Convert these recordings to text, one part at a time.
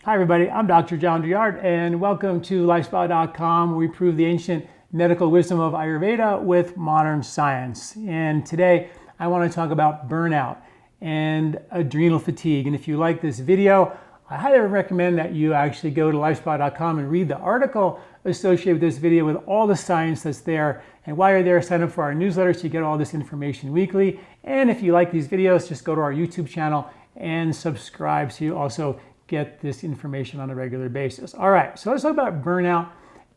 Hi everybody, I'm Dr. Douillard and welcome to LifeSpa.com, where we prove the ancient medical wisdom of Ayurveda with modern science. And today I want to talk about burnout and adrenal fatigue. And if you like this video, I highly recommend that you actually go to LifeSpa.com and read the article associated with this video with all the science that's there. And while you're there, sign up for our newsletter so you get all this information weekly. And if you like these videos, just go to our YouTube channel and subscribe so you also get this information on a regular basis. All right, so let's talk about burnout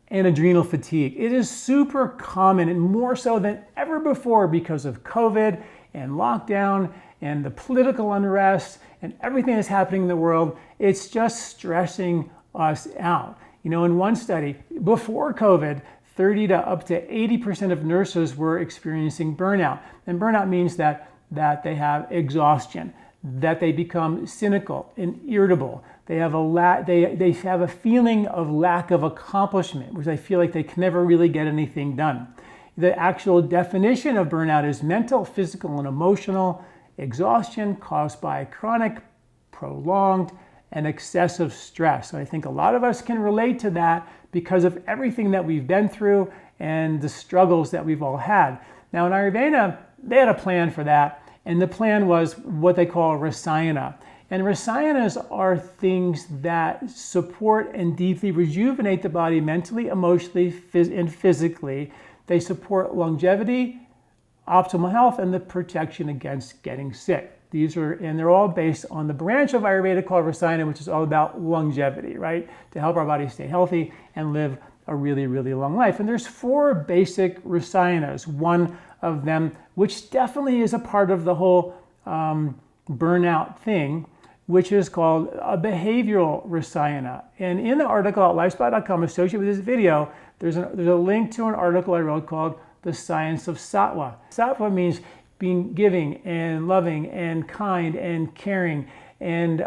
and adrenal fatigue. It is super common and more so than ever before because of COVID and lockdown and the political unrest and everything that's happening in the world. It's just stressing us out. You know, in one study, before COVID, 30 to up to 80% of nurses were experiencing burnout. And burnout means that they have exhaustion, that they become cynical and irritable. They have a feeling of lack of accomplishment, which they feel like they can never really get anything done. The actual definition of burnout is mental, physical, and emotional exhaustion caused by chronic, prolonged, and excessive stress. So I think a lot of us can relate to that because of everything that we've been through and the struggles that we've all had. Now in Ayurveda, they had a plan for that. And the plan was what they call rasayana. And rasayanas are things that support and deeply rejuvenate the body mentally, emotionally, and physically. They support longevity, optimal health, and the protection against getting sick. And they're all based on the branch of Ayurveda called rasayana, which is all about longevity, right? To help our body stay healthy and live a really, really long life. And there's 4 basic rasayanas. One of them, which definitely is a part of the whole burnout thing, which is called a behavioral rasayana. And in the article at LifeSpa.com associated with this video, there's a link to an article I wrote called The Science of Sattva. Sattva means being giving and loving and kind and caring and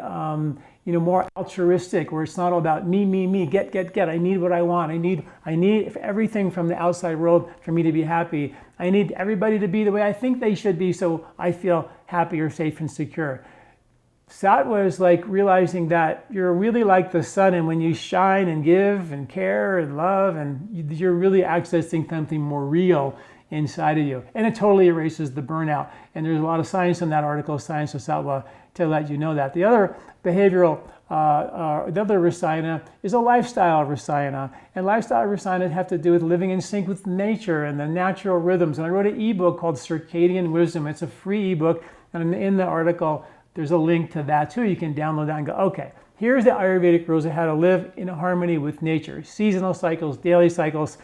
more altruistic, where it's not all about me, get. I need what I want. I need everything from the outside world for me to be happy. I need everybody to be the way I think they should be so I feel happy or safe and secure. Sattva is like realizing that you're really like the sun, and when you shine and give and care and love, and you're really accessing something more real inside of you. And it totally erases the burnout. And there's a lot of science in that article, Science of Sattva, to let you know that. The other behavioral, the other rasayana is a lifestyle rasayana. And lifestyle rasayana have to do with living in sync with nature and the natural rhythms. And I wrote an ebook called Circadian Wisdom. It's a free ebook. And in the article, there's a link to that too. You can download that and go, okay, here's the Ayurvedic rules of how to live in harmony with nature. Seasonal cycles, daily cycles.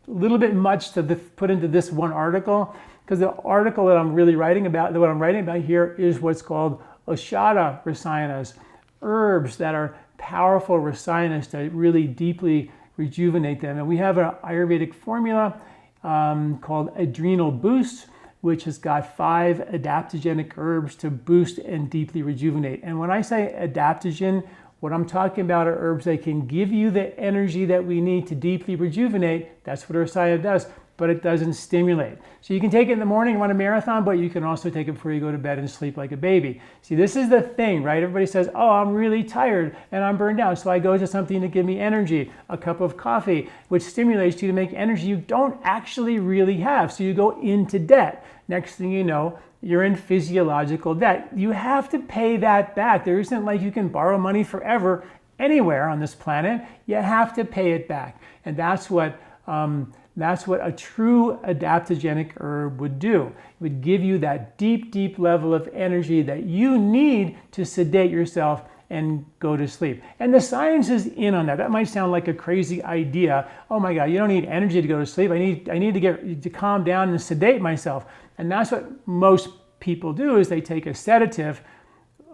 A little bit much to put into this one article, because the article that I'm really writing about, what I'm writing about here, is what's called Aushadha rasayanas, herbs that are powerful rasayanas to really deeply rejuvenate them. And we have an Ayurvedic formula called Adrenal Boost, which has got 5 adaptogenic herbs to boost and deeply rejuvenate. And when I say adaptogen, what I'm talking about are herbs that can give you the energy that we need to deeply rejuvenate. That's what rasayana does, but it doesn't stimulate. So you can take it in the morning, run a marathon, but you can also take it before you go to bed and sleep like a baby. See, this is the thing, right? Everybody says, oh, I'm really tired and I'm burned out, so I go to something to give me energy, a cup of coffee, which stimulates you to make energy you don't actually really have. So you go into debt. Next thing you know, you're in physiological debt. You have to pay that back. There isn't like you can borrow money forever anywhere on this planet. You have to pay it back. And that's what a true adaptogenic herb would do. It would give you that deep, deep level of energy that you need to sedate yourself and go to sleep. And the science is in on that. That might sound like a crazy idea. Oh my God, you don't need energy to go to sleep. I need to calm down and sedate myself. And that's what most people do, is they take a sedative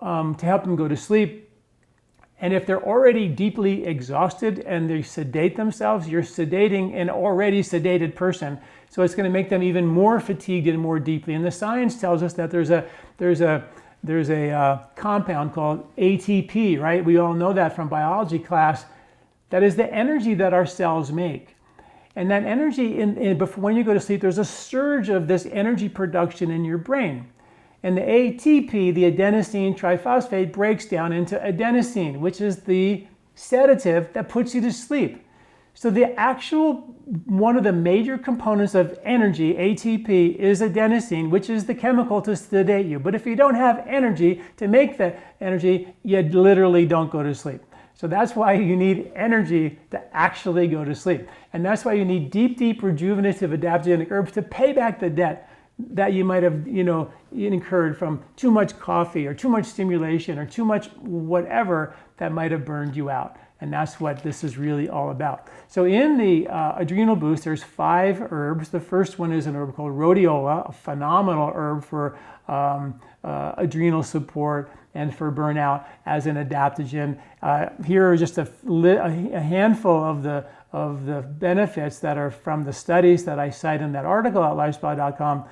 to help them go to sleep. And if they're already deeply exhausted and they sedate themselves, you're sedating an already sedated person. So it's going to make them even more fatigued and more deeply. And the science tells us that there's a compound called ATP, right? We all know that from biology class. That is the energy that our cells make. And that energy, when you go to sleep, there's a surge of this energy production in your brain. And the ATP, the adenosine triphosphate, breaks down into adenosine, which is the sedative that puts you to sleep. So the actual, one of the major components of energy, ATP, is adenosine, which is the chemical to sedate you. But if you don't have energy to make the energy, you literally don't go to sleep. So that's why you need energy to actually go to sleep. And that's why you need deep, deep rejuvenative adaptogenic herbs to pay back the debt that you might have, incurred from too much coffee or too much stimulation or too much whatever that might have burned you out. And that's what this is really all about. So in the adrenal boost, there's 5 herbs. The first one is an herb called rhodiola, a phenomenal herb for adrenal support and for burnout as an adaptogen. Here are just a handful of the benefits that are from the studies that I cite in that article at lifespa.com.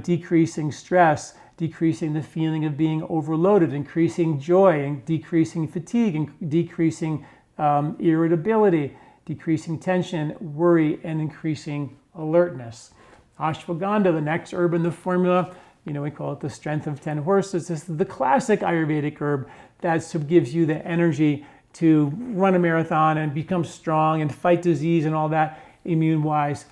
Decreasing stress, decreasing the feeling of being overloaded, increasing joy, and decreasing fatigue, and decreasing irritability, decreasing tension, worry, and increasing alertness. Ashwagandha, the next herb in the formula, we call it the strength of 10 horses. This is the classic Ayurvedic herb that gives you the energy to run a marathon and become strong and fight disease and all that immune-wise,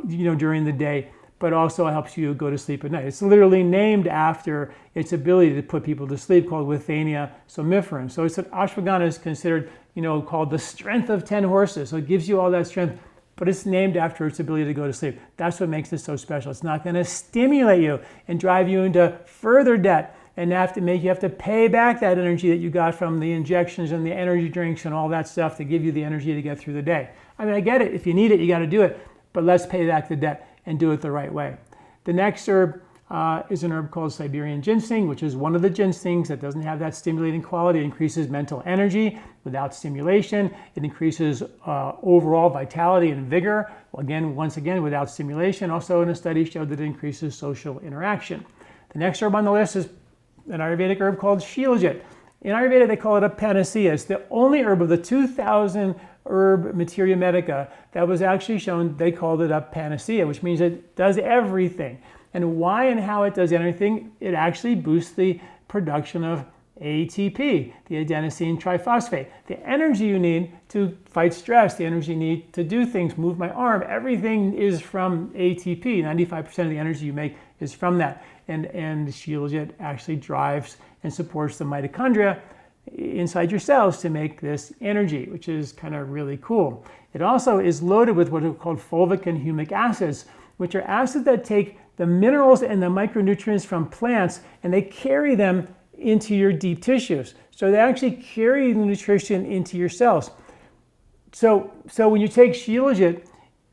during the day, but also helps you go to sleep at night. It's literally named after its ability to put people to sleep, called Withania somniferum. So it's ashwagandha is considered, called the strength of 10 horses. So it gives you all that strength, but it's named after its ability to go to sleep. That's what makes it so special. It's not going to stimulate you and drive you into further debt and have to pay back that energy that you got from the injections and the energy drinks and all that stuff to give you the energy to get through the day. I mean, I get it. If you need it, you got to do it, but let's pay back the debt and do it the right way. The next herb is an herb called Siberian ginseng, which is one of the ginsengs that doesn't have that stimulating quality. It increases mental energy without stimulation. It increases overall vitality and vigor, once again, without stimulation. Also, in a study showed that it increases social interaction. The next herb on the list is an Ayurvedic herb called Shilajit. In Ayurveda, they call it a panacea. It's the only herb of the 2,000 herb materia medica that was actually shown, they called it a panacea, which means it does everything. And why and how it does everything, it actually boosts the production of ATP, the adenosine triphosphate. The energy you need to fight stress, the energy you need to do things, move my arm, everything is from ATP. 95% of the energy you make is from that. And Shilajit actually drives and supports the mitochondria inside your cells to make this energy, which is kind of really cool. It also is loaded with what are called fulvic and humic acids, which are acids that take the minerals and the micronutrients from plants and they carry them into your deep tissues. So they actually carry the nutrition into your cells. So when you take Shilajit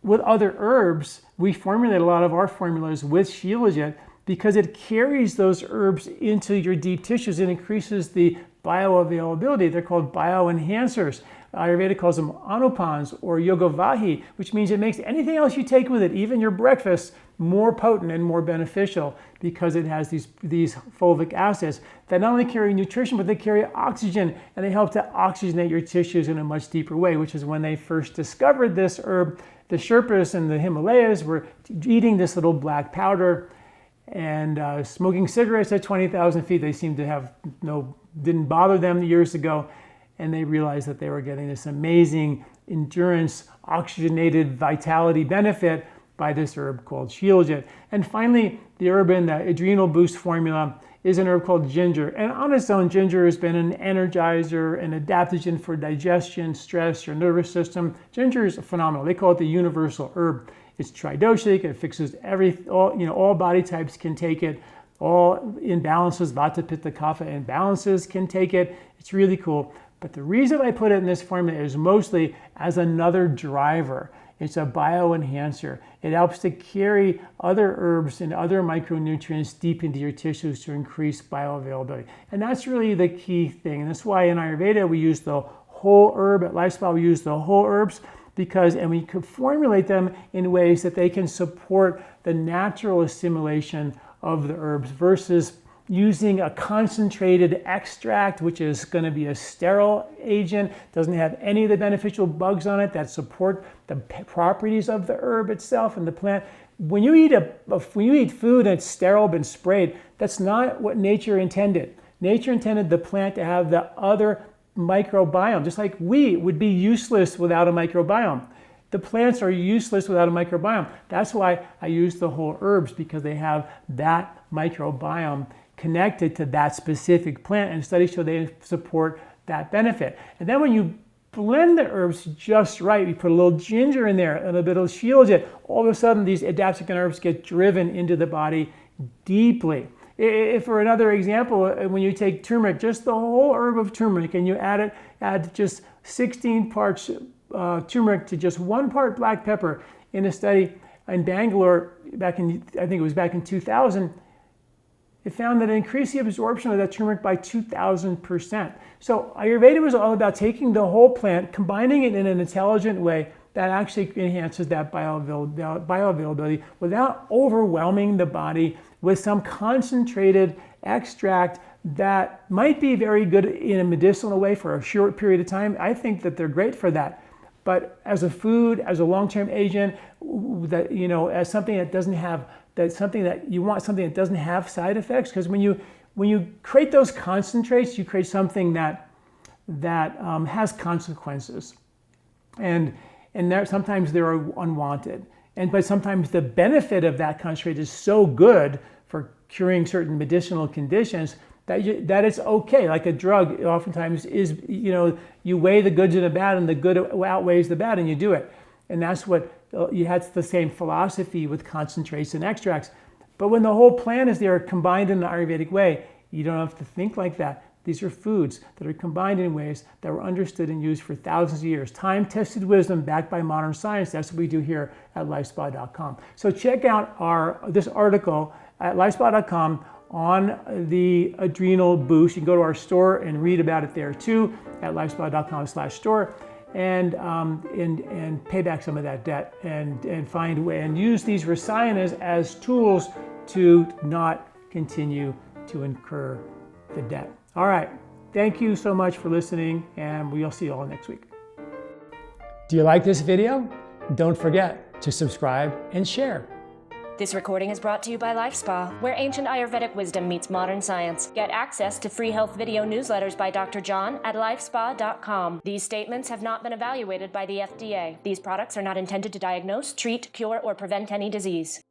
with other herbs, we formulate a lot of our formulas with Shilajit because it carries those herbs into your deep tissues and increases the bioavailability. They're called bioenhancers. Ayurveda calls them anupans or yogavahi, which means it makes anything else you take with it, even your breakfast, more potent and more beneficial because it has these fulvic acids that not only carry nutrition, but they carry oxygen and they help to oxygenate your tissues in a much deeper way, which is when they first discovered this herb. The Sherpas in the Himalayas were eating this little black powder and smoking cigarettes at 20,000 feet. They seemed to have didn't bother them years ago. And they realized that they were getting this amazing endurance, oxygenated vitality benefit by this herb called Shilajit. And finally, the herb in the adrenal boost formula is an herb called ginger. And on its own, ginger has been an energizer, an adaptogen for digestion, stress, your nervous system. Ginger is phenomenal. They call it the universal herb. It's tridoshic. It fixes all body types can take it. All imbalances, vata, pitta, kapha imbalances can take it. It's really cool. But the reason I put it in this formula is mostly as another driver. It's a bioenhancer. It helps to carry other herbs and other micronutrients deep into your tissues to increase bioavailability. And that's really the key thing. And that's why in Ayurveda we use the whole herb. At LifeSpa we use the whole herbs and we could formulate them in ways that they can support the natural assimilation of the herbs versus using a concentrated extract, which is going to be a sterile agent, doesn't have any of the beneficial bugs on it that support the properties of the herb itself and the plant. When you eat food and it's sterile, been sprayed, that's not what nature intended. Nature intended the plant to have the other microbiome, just like we would be useless without a microbiome. The plants are useless without a microbiome. That's why I use the whole herbs, because they have that microbiome connected to that specific plant, and studies show they support that benefit. And then when you blend the herbs just right, you put a little ginger in there, a little bit of shilajit, all of a sudden these adaptogenic herbs get driven into the body deeply. If for another example, when you take turmeric, just the whole herb of turmeric, and you add just 16 parts turmeric to just 1 part black pepper, in a study in Bangalore back in, I think it was back in 2000, it found that it increased the absorption of that turmeric by 2,000%. So Ayurveda was all about taking the whole plant, combining it in an intelligent way that actually enhances that bioavailability without overwhelming the body with some concentrated extract that might be very good in a medicinal way for a short period of time. I think that they're great for that. But as a food, as a long-term agent, that, you know, as something that doesn't have, that's something that you want, something that doesn't have side effects, because when you create those concentrates, you create something that has consequences, and there sometimes they're unwanted, but sometimes the benefit of that concentrate is so good for curing certain medicinal conditions that it's okay. Like a drug, oftentimes is, you know, you weigh the goods and the bad, and the good outweighs the bad, and you do it. And that's what you had, the same philosophy with concentrates and extracts. But when the whole plant is there, combined in the Ayurvedic way, you don't have to think like that. These are foods that are combined in ways that were understood and used for thousands of years. Time-tested wisdom backed by modern science. That's what we do here at LifeSpa.com. So check out this article at LifeSpa.com on the adrenal boost. You can go to our store and read about it there too at LifeSpa.com/store, and pay back some of that debt, and find a way and use these rasayanas as tools to not continue to incur the debt. All right. Thank you so much for listening, and we'll see you all next week. Do you like this video? Don't forget to subscribe and share. This recording is brought to you by LifeSpa, where ancient Ayurvedic wisdom meets modern science. Get access to free health video newsletters by Dr. John at LifeSpa.com. These statements have not been evaluated by the FDA. These products are not intended to diagnose, treat, cure, or prevent any disease.